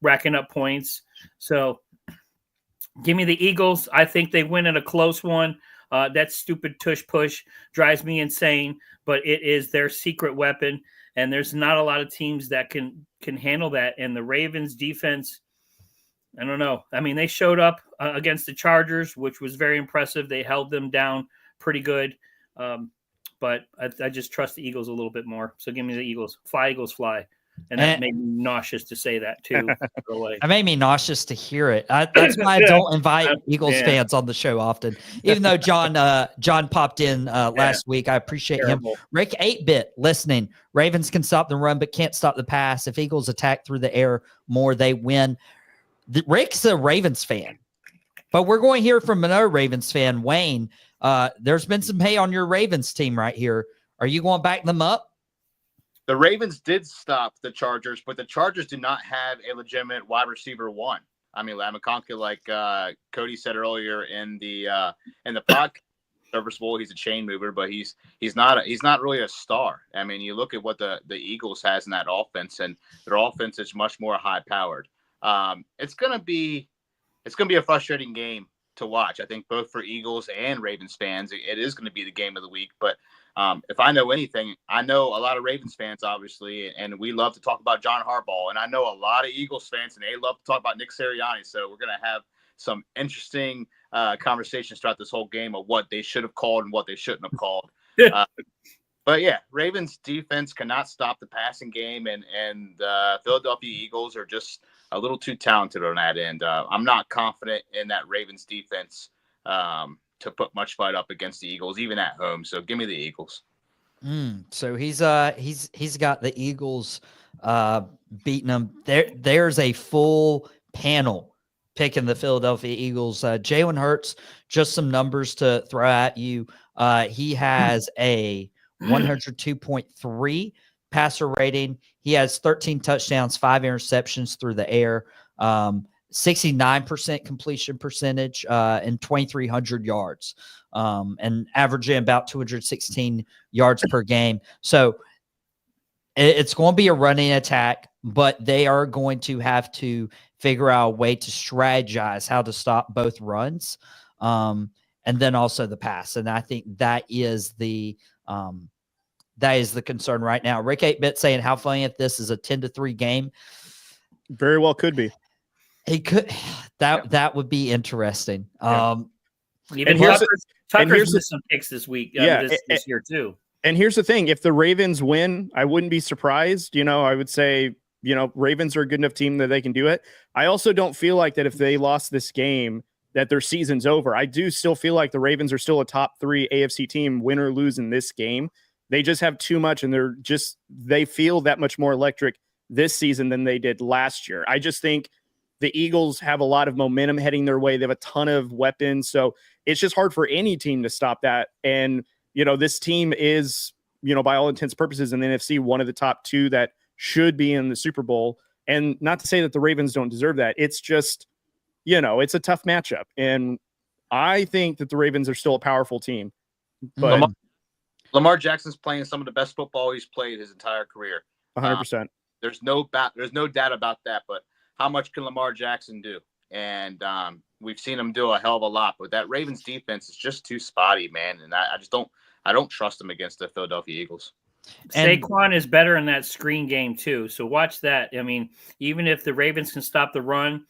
racking up points. So give me the Eagles. I think they win in a close one. That stupid tush push drives me insane, but it is their secret weapon, and there's not a lot of teams that can handle that. And the Ravens defense, I don't know. I mean, they showed up against the Chargers, which was very impressive. They held them down pretty good. But I just trust the Eagles a little bit more. So give me the Eagles. Fly, Eagles, fly. And that made me nauseous to say that, too. It made me nauseous to hear it. That's why I don't invite Eagles fans on the show often. Even though John popped in last week. I appreciate him. Rick 8-Bit listening. Ravens can stop the run but can't stop the pass. If Eagles attack through the air more, they win. Rick's a Ravens fan. But we're going to hear from another Ravens fan, Wayne. There's been some hay on your Ravens team right here. Are you going to back them up? The Ravens did stop the Chargers, but the Chargers do not have a legitimate wide receiver one. I mean, Lamakonka, like Cody said earlier in the podcast, first of all, he's a chain mover, but he's not really a star. I mean, you look at what the Eagles has in that offense, and their offense is much more high powered. It's gonna be a frustrating game to watch. I think both for Eagles and Ravens fans, it is going to be the game of the week. But if I know anything, I know a lot of Ravens fans, obviously, and we love to talk about John Harbaugh. And I know a lot of Eagles fans, and they love to talk about Nick Sirianni. So we're going to have some interesting conversations throughout this whole game of what they should have called and what they shouldn't have called. But yeah, Ravens defense cannot stop the passing game, and Philadelphia Eagles are just a little too talented on that end. I'm not confident in that Ravens defense to put much fight up against the Eagles, even at home. So give me the Eagles. So he's got the Eagles beating them. There's a full panel picking the Philadelphia Eagles. Jalen Hurts, just some numbers to throw at you. He has a 102.3 passer rating. He has 13 touchdowns, 5 interceptions through the air, 69% completion percentage, and 2,300 yards, and averaging about 216 yards per game. So it's going to be a running attack, but they are going to have to figure out a way to strategize how to stop both runs, and then also the pass. And I think that is the concern right now. Rick 8-Bit saying, how funny if this is a 10-3 game. Very well could be. He could. That would be interesting. Even Tucker's missed some picks this week. This year too. And here's the thing: if the Ravens win, I wouldn't be surprised. I would say, Ravens are a good enough team that they can do it. I also don't feel like that if they lost this game, that their season's over. I do still feel like the Ravens are still a top 3 AFC team, win or lose in this game. They just have too much, and they feel that much more electric this season than they did last year. I just think the Eagles have a lot of momentum heading their way. They have a ton of weapons. So it's just hard for any team to stop that. And, this team is, by all intents and purposes in the NFC, one of the top 2 that should be in the Super Bowl. And not to say that the Ravens don't deserve that. It's just, it's a tough matchup. And I think that the Ravens are still a powerful team. But Lamar Jackson's playing some of the best football he's played his entire career. 100%. There's no doubt about that. But how much can Lamar Jackson do? And we've seen him do a hell of a lot. But that Ravens defense is just too spotty, man. And I just don't trust them against the Philadelphia Eagles. Saquon is better in that screen game too. So watch that. I mean, even if the Ravens can stop the run,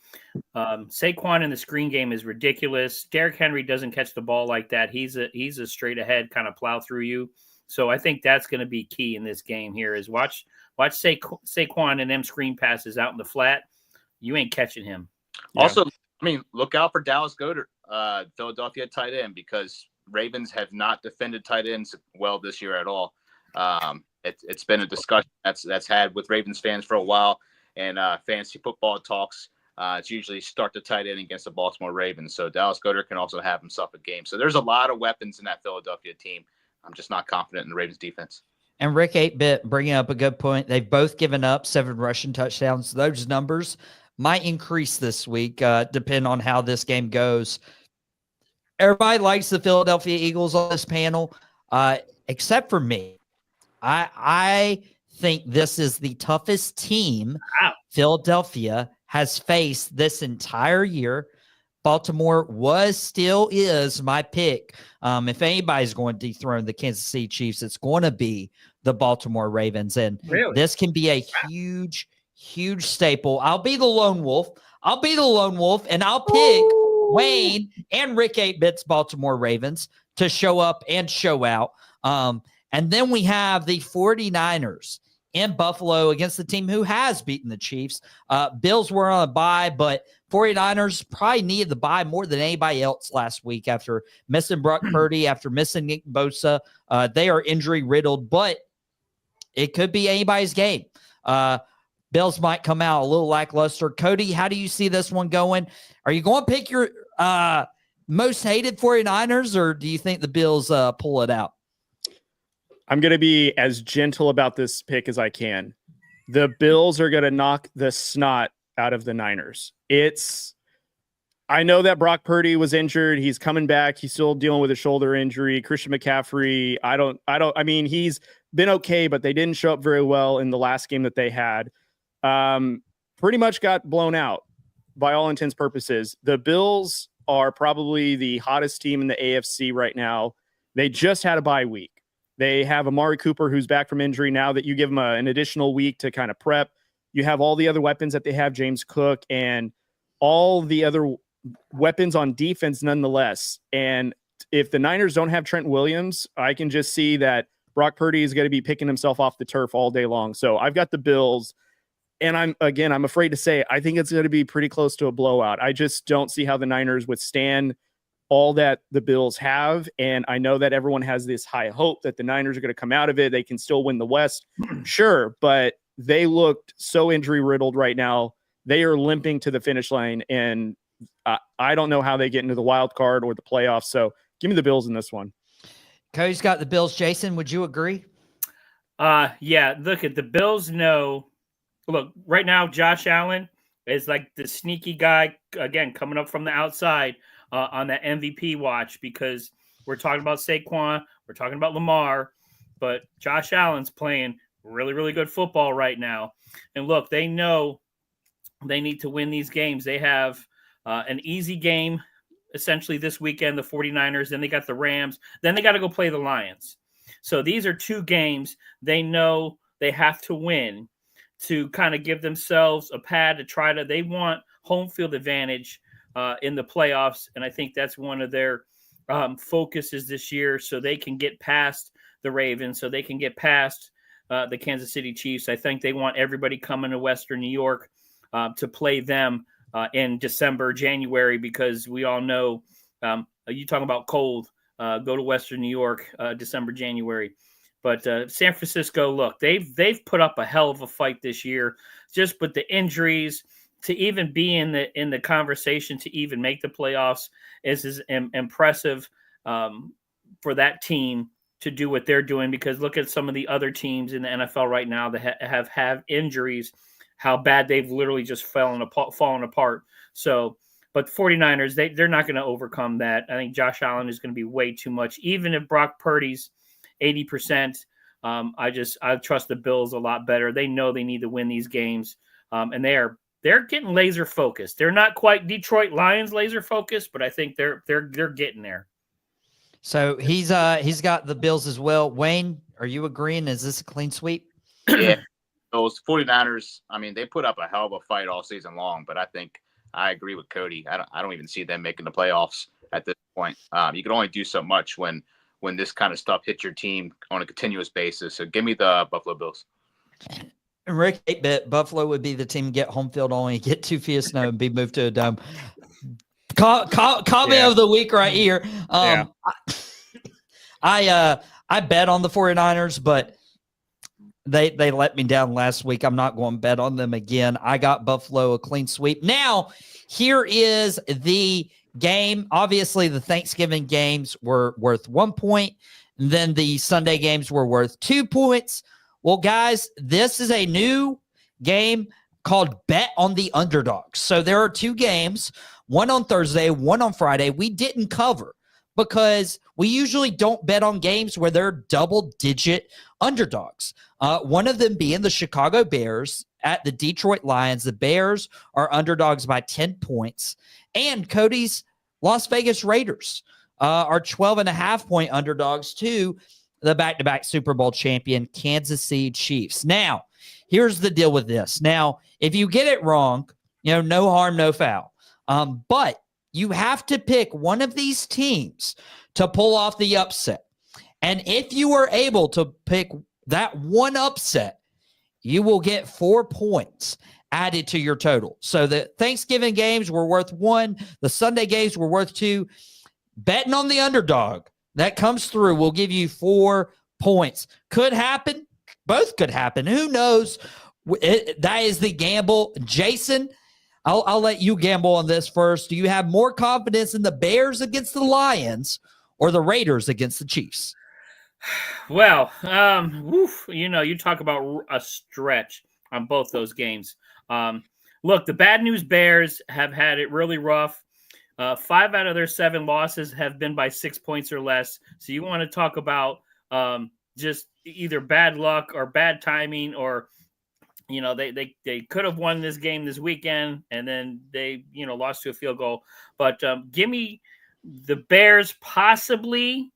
Saquon in the screen game is ridiculous. Derrick Henry doesn't catch the ball like that. He's a straight ahead kind of plow through you. So I think that's going to be key in this game here is watch Saquon and them screen passes out in the flat. You ain't catching him. Also, look out for Dallas Goedert, Philadelphia tight end, because Ravens have not defended tight ends well this year at all. It's been a discussion that's had with Ravens fans for a while, and fantasy football talks. It's usually start the tight end against the Baltimore Ravens. So Dallas Goedert can also have himself a game. So there's a lot of weapons in that Philadelphia team. I'm just not confident in the Ravens defense. And Rick 8-Bit bringing up a good point. They've both given up 7 rushing touchdowns. Those numbers might increase this week, depending on how this game goes. Everybody likes the Philadelphia Eagles on this panel, except for me. I think this is the toughest team Philadelphia has faced this entire year. Baltimore still is my pick. If anybody's going to dethrone the Kansas City Chiefs, it's going to be the Baltimore Ravens. And this can be a huge staple. I'll be the lone wolf. I'll be the lone wolf, and I'll pick Wayne and Rick 8-Bit's Baltimore Ravens to show up and show out. And then we have the 49ers in Buffalo against the team who has beaten the Chiefs. Bills were on a bye, but 49ers probably needed the bye more than anybody else last week after missing Brock Purdy, after missing Nick Bosa. They are injury riddled, but it could be anybody's game. Bills might come out a little lackluster. Cody, how do you see this one going? Are you going to pick your most hated 49ers, or do you think the Bills pull it out? I'm going to be as gentle about this pick as I can. The Bills are going to knock the snot out of the Niners. I know that Brock Purdy was injured. He's coming back. He's still dealing with a shoulder injury. Christian McCaffrey, I mean, he's been okay, but they didn't show up very well in the last game that they had. Pretty much got blown out by all intents purposes. The Bills are probably the hottest team in the AFC right now. They just had a bye week. They have Amari Cooper, who's back from injury. Now that you give him an additional week to kind of prep, you have all the other weapons that they have, James Cook, and all the other weapons on defense nonetheless. And if the Niners don't have Trent Williams, I can just see that Brock Purdy is going to be picking himself off the turf all day long. So I've got the Bills. And I'm afraid to say, I think it's going to be pretty close to a blowout. I just don't see how the Niners withstand all that the Bills have. And I know that everyone has this high hope that the Niners are going to come out of it. They can still win the West. Sure. But they looked so injury riddled right now. They are limping to the finish line. And I don't know how they get into the wild card or the playoffs. So give me the Bills in this one. Cody's got the Bills. Jason, would you agree? Yeah, look at the Bills know. Look, right now, Josh Allen is like the sneaky guy, again, coming up from the outside on that MVP watch, because we're talking about Saquon, we're talking about Lamar, but Josh Allen's playing really, really good football right now. And look, they know they need to win these games. They have an easy game, essentially, this weekend, the 49ers. Then they got the Rams. Then they got to go play the Lions. So these are two games they know they have to win to kind of give themselves a pad to try to, they want home field advantage in the playoffs. And I think that's one of their focuses this year, so they can get past the Ravens, so they can get past the Kansas City Chiefs. I think they want everybody coming to Western New York to play them in December, January, because we all know, you talking about cold, go to Western New York, December, January. But San Francisco, look, they've put up a hell of a fight this year, just with the injuries. To even be in the conversation to even make the playoffs is impressive for that team to do what they're doing. Because look at some of the other teams in the NFL right now that have injuries, how bad they've literally just fallen apart. So, but 49ers, they're not going to overcome that. I think Josh Allen is going to be way too much. Even if Brock Purdy's 80%. I trust the Bills a lot better. They know they need to win these games, and they're getting laser focused. They're not quite Detroit Lions laser focused, but I think they're getting there. So he's got the Bills as well. Wayne, are you agreeing? Is this a clean sweep? Yeah, those 49ers. I mean, they put up a hell of a fight all season long, but I think I agree with Cody. I don't even see them making the playoffs at this point. You can only do so much when this kind of stuff hits your team on a continuous basis. So give me the Buffalo Bills. And Rick 8-Bit, Buffalo would be the team to get home field only, get 2 feet of snow, and be moved to a dome. Comment of the week right here. I bet on the 49ers, but they let me down last week. I'm not going to bet on them again. I got Buffalo a clean sweep. Now, here is the game. Obviously, the Thanksgiving games were worth 1 point, and then the Sunday games were worth 2 points. Well, guys, this is a new game called Bet on the Underdogs. So there are 2 games, one on Thursday, one on Friday. We didn't cover because we usually don't bet on games where they're double-digit underdogs. One of them being the Chicago Bears at the Detroit Lions. The Bears are underdogs by 10 points. And Cody's Las Vegas Raiders are 12.5-point underdogs to the back-to-back Super Bowl champion Kansas City Chiefs. Now, here's the deal with this. Now, if you get it wrong, No harm, no foul. But you have to pick one of these teams to pull off the upset. And if you are able to pick that one upset, you will get 4 points added to your total. So the Thanksgiving games were worth 1. The Sunday games were worth 2. Betting on the underdog that comes through will give you 4 points. Could happen. Both could happen. Who knows? That is the gamble. Jason, I'll let you gamble on this first. Do you have more confidence in the Bears against the Lions or the Raiders against the Chiefs? Well, you talk about a stretch on both those games. Look, the bad news Bears have had it really rough. 5 out of their 7 losses have been by 6 points or less. So you want to talk about just either bad luck or bad timing, or they could have won this game this weekend and then they lost to a field goal. But give me the Bears possibly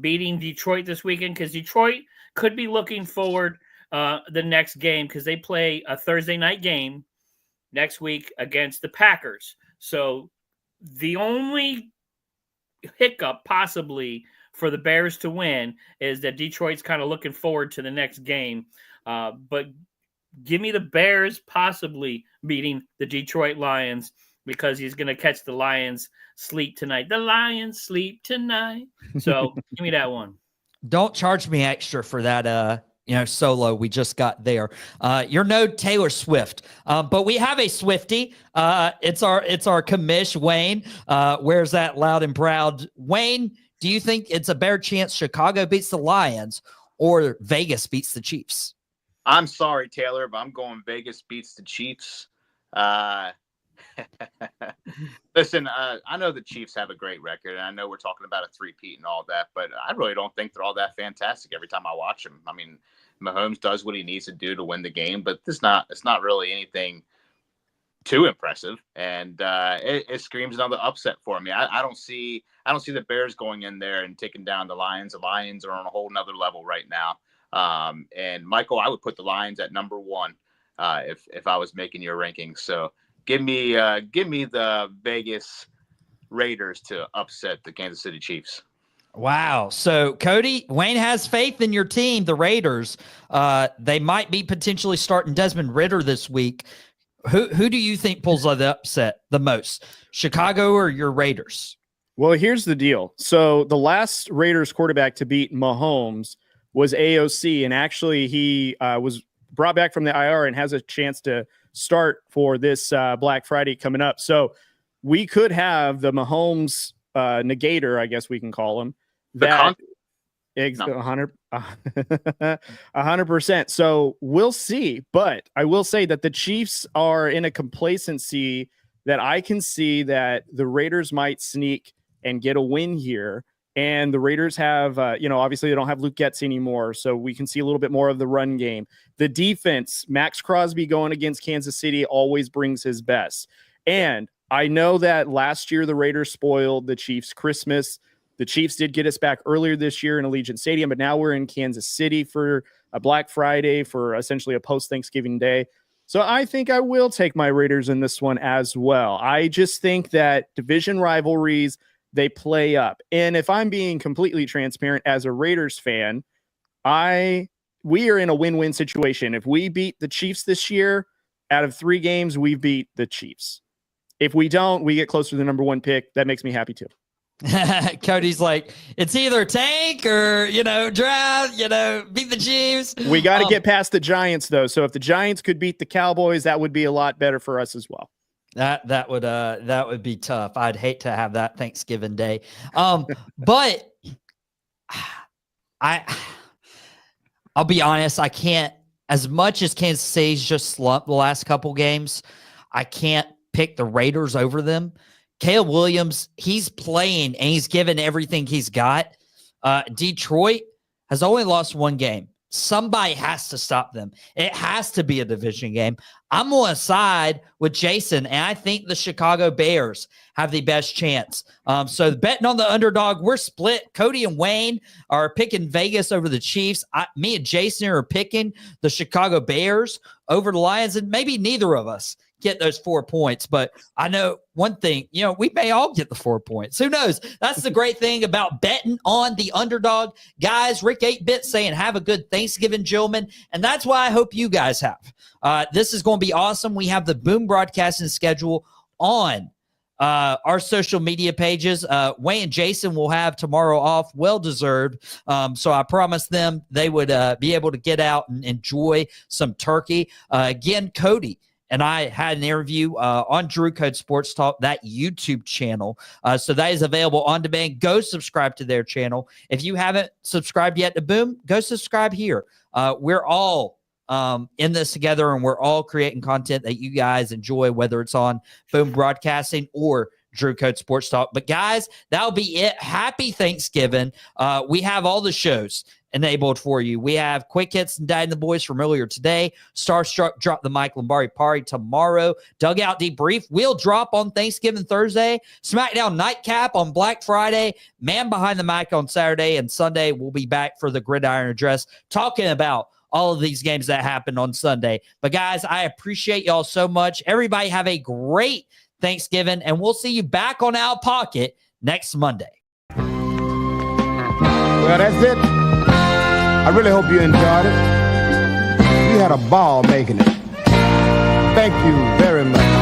beating Detroit this weekend, because Detroit could be looking forward the next game, because they play a Thursday night game next week against the Packers. So the only hiccup possibly for the Bears to win is that Detroit's kind of looking forward to the next game. But give me the Bears possibly beating the Detroit Lions, because he's going to catch the Lions sleep tonight. The Lions sleep tonight. So give me that one. Don't charge me extra for that solo we just got there. You're no Taylor Swift, but we have a Swiftie. It's our commish, Wayne. Wears that loud and proud. Wayne, do you think it's a better chance Chicago beats the Lions or Vegas beats the Chiefs? I'm sorry, Taylor, but I'm going Vegas beats the Chiefs. Listen, I know the Chiefs have a great record, and I know we're talking about a three-peat and all that, but I really don't think they're all that fantastic every time I watch them. I mean, Mahomes does what he needs to do to win the game, but it's not really anything too impressive, and it screams another upset for me. I don't see the Bears going in there and taking down the Lions. The Lions are on a whole nother level right now. And Michael, I would put the Lions at number 1 if I was making your rankings. So give me the Vegas Raiders to upset the Kansas City Chiefs. Wow. So Cody, Wayne has faith in your team, the Raiders. They might be potentially starting Desmond Ridder this week. Who do you think pulls the upset the most, Chicago or your Raiders? Well, here's the deal. So the last Raiders quarterback to beat Mahomes was AOC, and actually he was brought back from the IR and has a chance to start for this Black Friday coming up. So we could have the Mahomes negator, I guess we can call him. That 100%. So we'll see. But I will say that the Chiefs are in a complacency that I can see that the Raiders might sneak and get a win here. And the Raiders have, obviously they don't have Luke Getz anymore, so we can see a little bit more of the run game. The defense, Max Crosby going against Kansas City always brings his best. And I know that last year the Raiders spoiled the Chiefs' Christmas. The Chiefs did get us back earlier this year in Allegiant Stadium, but now we're in Kansas City for a Black Friday, for essentially a post-Thanksgiving day. So I think I will take my Raiders in this one as well. I just think that division rivalries, they play up. And if I'm being completely transparent as a Raiders fan, we are in a win-win situation. If we beat the Chiefs this year, out of 3 games, we beat the Chiefs. If we don't, we get closer to the number 1 pick. That makes me happy too. Cody's like, it's either tank or, draft, beat the Chiefs. We got to get past the Giants though. So if the Giants could beat the Cowboys, that would be a lot better for us as well. That would be tough. I'd hate to have that Thanksgiving Day. But I'll be honest, I can't, as much as Kansas City's just slumped the last couple games, I can't pick the Raiders over them. Caleb Williams, he's playing and he's given everything he's got. Detroit has only lost 1 game. Somebody has to stop them. It has to be a division game. I'm on a side with Jason, and I think the Chicago Bears have the best chance. So betting on the underdog, we're split. Cody and Wayne are picking Vegas over the Chiefs. Me and Jason are picking the Chicago Bears over the Lions, and maybe neither of us get those 4 points. But I know one thing, we may all get the 4 points. Who knows? That's the great thing about betting on the underdog. Guys, Rick 8-Bit saying, have a good Thanksgiving, gentlemen. And that's why I hope you guys have. This is going to be awesome. We have the Boom broadcasting schedule on our social media pages. Wayne and Jason will have tomorrow off, well-deserved. So I promised them they would be able to get out and enjoy some turkey. Again, Cody and I had an interview on Drew Code Sports Talk, that YouTube channel. So that is available on demand. Go subscribe to their channel. If you haven't subscribed yet to Boom, go subscribe here. We're all in this together, and we're all creating content that you guys enjoy, whether it's on Boom Broadcasting or Drew Code Sports Talk. But guys, that'll be it. Happy Thanksgiving. We have all the shows enabled for you. We have Quick Hits and Dad and the Boys from earlier today. Starstruck Drop the Mike Lombardi Party tomorrow. Dugout Debrief will drop on Thanksgiving Thursday. SmackDown Nightcap on Black Friday. Man Behind the Mic on Saturday. And Sunday, we'll be back for the Gridiron Address talking about all of these games that happened on Sunday. But guys, I appreciate y'all so much. Everybody have a great Thanksgiving, and we'll see you back on Outta Pocket next Monday. Well, that's it. I really hope you enjoyed it. We had a ball making it. Thank you very much.